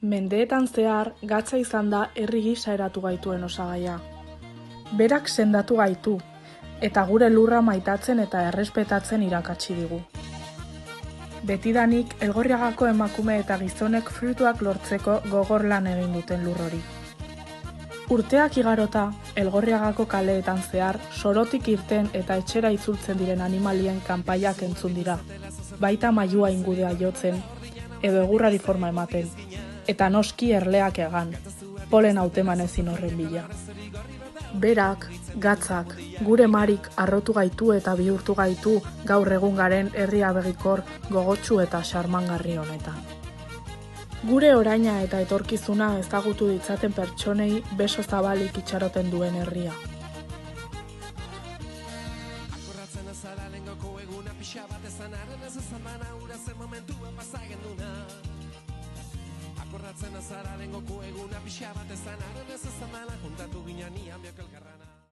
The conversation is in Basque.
Mendeetan zehar, gatza izan da herri gisa eratu gaituen osagaia. Berak sendatu gaitu, eta gure lurra maitatzen eta errespetatzen irakatsi digu. Betidanik, Elgorriagako emakume eta gizonek fruituak lortzeko gogor lan egin duten lur hori. Urteak igarota, Elgorriagako kaleetan zehar, sorotik irten eta etxera itzultzen diren animalien kanpaiak entzun dira, baita mailua ingudea jotzen, edo egurrari forma ematen, eta noski erleak egan, polen hauteman ezin horren bila. Berak, gatzak, gure marik harrotu gaitu eta bihurtu gaitu gaur egun garen herri abegikor, gogotsu eta xarmangarri honetan. Gure oraina eta etorkizuna ezagutu ditzaten pertsonei beso zabalik itxaroten duen herria. Akordatzen azara lengoko eguna pixa bat ezan